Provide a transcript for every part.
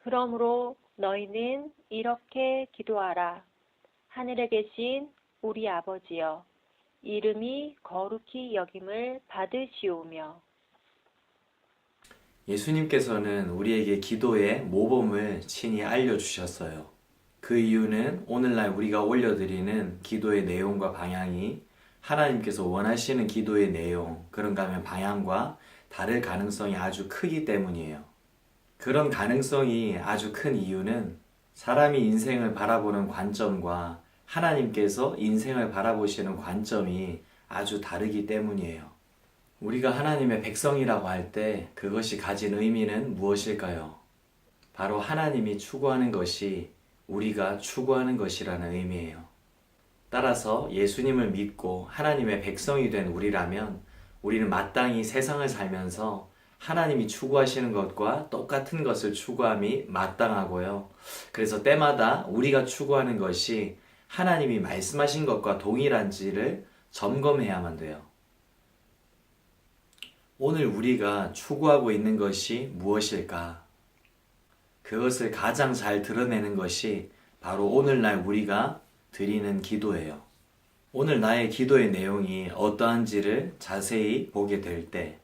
그러므로 너희는 이렇게 기도하라. 하늘에 계신 우리 아버지여, 이름이 거룩히 여김을 받으시오며. 예수님께서는 우리에게 기도의 모범을 친히 알려주셨어요. 그 이유는 오늘날 우리가 올려드리는 기도의 내용과 방향이 하나님께서 원하시는 기도의 내용, 그런가 하면 방향과 다를 가능성이 아주 크기 때문이에요. 그런 가능성이 아주 큰 이유는 사람이 인생을 바라보는 관점과 하나님께서 인생을 바라보시는 관점이 아주 다르기 때문이에요. 우리가 하나님의 백성이라고 할 때 그것이 가진 의미는 무엇일까요? 바로 하나님이 추구하는 것이 우리가 추구하는 것이라는 의미예요. 따라서 예수님을 믿고 하나님의 백성이 된 우리라면 우리는 마땅히 세상을 살면서 하나님이 추구하시는 것과 똑같은 것을 추구함이 마땅하고요. 그래서 때마다 우리가 추구하는 것이 하나님이 말씀하신 것과 동일한지를 점검해야만 돼요. 오늘 우리가 추구하고 있는 것이 무엇일까? 그것을 가장 잘 드러내는 것이 바로 오늘날 우리가 드리는 기도예요. 오늘 나의 기도의 내용이 어떠한지를 자세히 보게 될 때,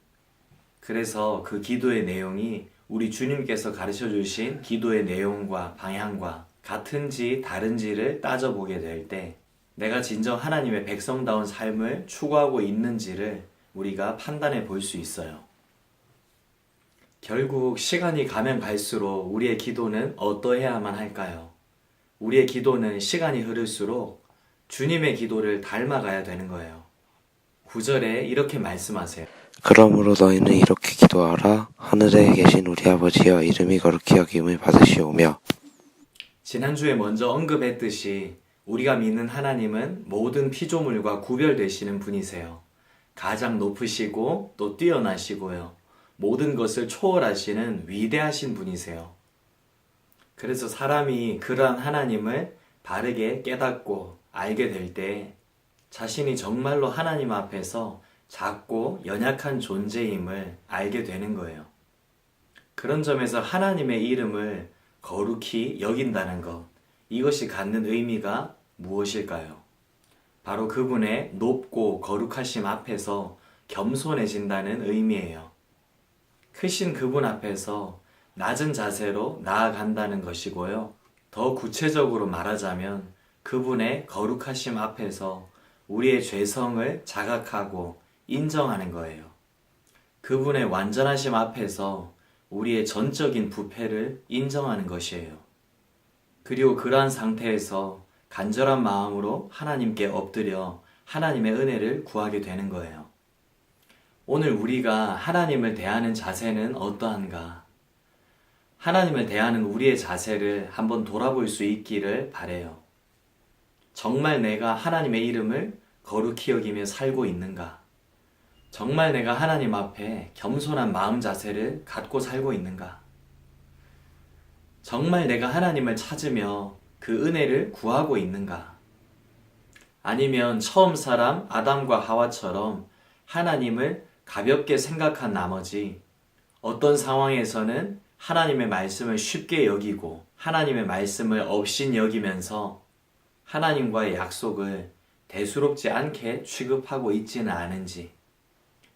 그래서 그 기도의 내용이 우리 주님께서 가르쳐 주신 기도의 내용과 방향과 같은지 다른지를 따져보게 될 때, 내가 진정 하나님의 백성다운 삶을 추구하고 있는지를 우리가 판단해 볼 수 있어요. 결국 시간이 가면 갈수록 우리의 기도는 어떠해야만 할까요? 우리의 기도는 시간이 흐를수록 주님의 기도를 닮아가야 되는 거예요. 9절에 이렇게 말씀하세요. 그러므로 너희는 이렇게 기도하라. 하늘에 계신 우리 아버지여, 이름이 거룩히 여김을 받으시오며. 지난주에 먼저 언급했듯이 우리가 믿는 하나님은 모든 피조물과 구별되시는 분이세요. 가장 높으시고 또 뛰어나시고요. 모든 것을 초월하시는 위대하신 분이세요. 그래서 사람이 그러한 하나님을 바르게 깨닫고 알게 될 때 자신이 정말로 하나님 앞에서 작고 연약한 존재임을 알게 되는 거예요. 그런 점에서 하나님의 이름을 거룩히 여긴다는 것, 이것이 갖는 의미가 무엇일까요? 바로 그분의 높고 거룩하심 앞에서 겸손해진다는 의미예요. 크신 그분 앞에서 낮은 자세로 나아간다는 것이고요. 더 구체적으로 말하자면 그분의 거룩하심 앞에서 우리의 죄성을 자각하고 인정하는 거예요. 그분의 완전하심 앞에서 우리의 전적인 부패를 인정하는 것이에요. 그리고 그러한 상태에서 간절한 마음으로 하나님께 엎드려 하나님의 은혜를 구하게 되는 거예요. 오늘 우리가 하나님을 대하는 자세는 어떠한가? 하나님을 대하는 우리의 자세를 한번 돌아볼 수 있기를 바라요. 정말 내가 하나님의 이름을 거룩히 여기며 살고 있는가? 정말 내가 하나님 앞에 겸손한 마음 자세를 갖고 살고 있는가? 정말 내가 하나님을 찾으며 그 은혜를 구하고 있는가? 아니면 처음 사람 아담과 하와처럼 하나님을 가볍게 생각한 나머지 어떤 상황에서는 하나님의 말씀을 쉽게 여기고 하나님의 말씀을 업신 여기면서 하나님과의 약속을 대수롭지 않게 취급하고 있지는 않은지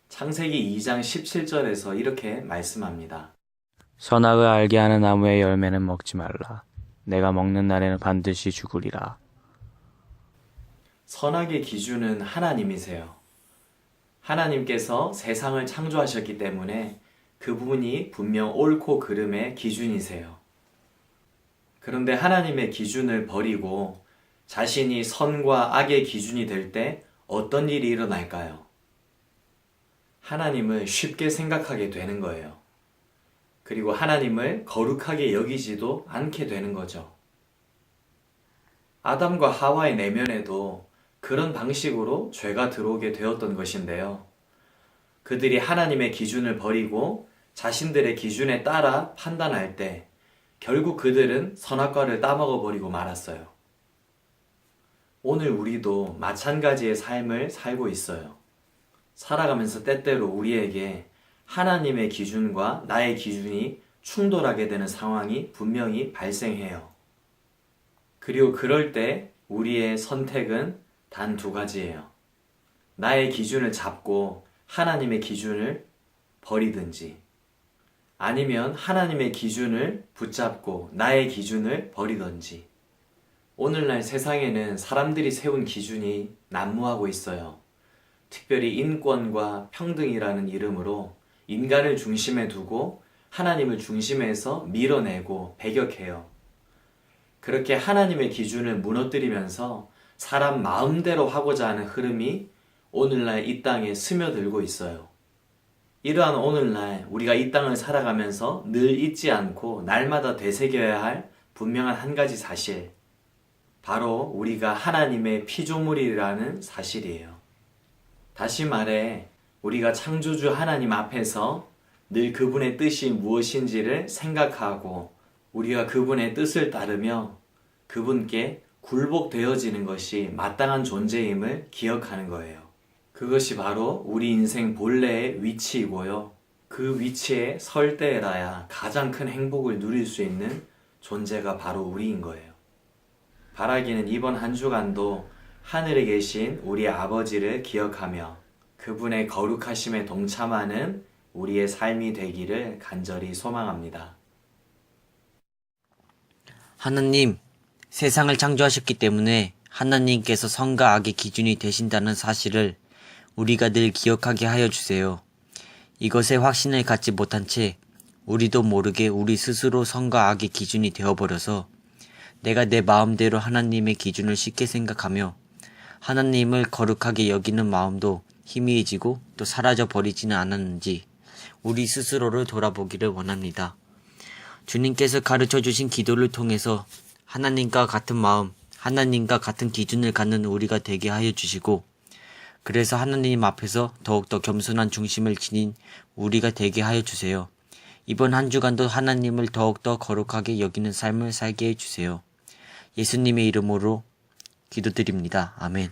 창세기 2장 17절에서 이렇게 말씀합니다. 선악을 알게 하는 나무의 열매는 먹지 말라. 내가 먹는 날에는 반드시 죽으리라. 선악의 기준은 하나님이세요. 하나님께서 세상을 창조하셨기 때문에 그분이 분명 옳고 그름의 기준이세요. 그런데 하나님의 기준을 버리고 자신이 선과 악의 기준이 될 때 어떤 일이 일어날까요? 하나님을 쉽게 생각하게 되는 거예요. 그리고 하나님을 거룩하게 여기지도 않게 되는 거죠. 아담과 하와의 내면에도 그런 방식으로 죄가 들어오게 되었던 것인데요. 그들이 하나님의 기준을 버리고 자신들의 기준에 따라 판단할 때 결국 그들은 선악과를 따먹어 버리고 말았어요. 오늘 우리도 마찬가지의 삶을 살고 있어요. 살아가면서 때때로 우리에게 하나님의 기준과 나의 기준이 충돌하게 되는 상황이 분명히 발생해요. 그리고 그럴 때 우리의 선택은 단 두 가지예요. 나의 기준을 잡고 하나님의 기준을 버리든지, 아니면 하나님의 기준을 붙잡고 나의 기준을 버리든지. 오늘날 세상에는 사람들이 세운 기준이 난무하고 있어요. 특별히 인권과 평등이라는 이름으로 인간을 중심에 두고 하나님을 중심에서 밀어내고 배격해요. 그렇게 하나님의 기준을 무너뜨리면서 사람 마음대로 하고자 하는 흐름이 오늘날 이 땅에 스며들고 있어요. 이러한 오늘날 우리가 이 땅을 살아가면서 늘 잊지 않고 날마다 되새겨야 할 분명한 한 가지 사실, 바로 우리가 하나님의 피조물이라는 사실이에요. 다시 말해, 우리가 창조주 하나님 앞에서 늘 그분의 뜻이 무엇인지를 생각하고 우리가 그분의 뜻을 따르며 그분께 굴복되어지는 것이 마땅한 존재임을 기억하는 거예요. 그것이 바로 우리 인생 본래의 위치이고요. 그 위치에 설 때에라야 가장 큰 행복을 누릴 수 있는 존재가 바로 우리인 거예요. 바라기는 이번 한 주간도 하늘에 계신 우리 아버지를 기억하며 그분의 거룩하심에 동참하는 우리의 삶이 되기를 간절히 소망합니다. 하나님, 세상을 창조하셨기 때문에 하나님께서 선과 악의 기준이 되신다는 사실을 우리가 늘 기억하게 하여 주세요. 이것에 확신을 갖지 못한 채 우리도 모르게 우리 스스로 선과 악의 기준이 되어버려서 내가 내 마음대로 하나님의 기준을 쉽게 생각하며 하나님을 거룩하게 여기는 마음도 희미해지고 또 사라져 버리지는 않았는지 우리 스스로를 돌아보기를 원합니다. 주님께서 가르쳐 주신 기도를 통해서 하나님과 같은 마음, 하나님과 같은 기준을 갖는 우리가 되게 하여 주시고, 그래서 하나님 앞에서 더욱더 겸손한 중심을 지닌 우리가 되게 하여 주세요. 이번 한 주간도 하나님을 더욱더 거룩하게 여기는 삶을 살게 해주세요. 예수님의 이름으로 기도드립니다. 아멘.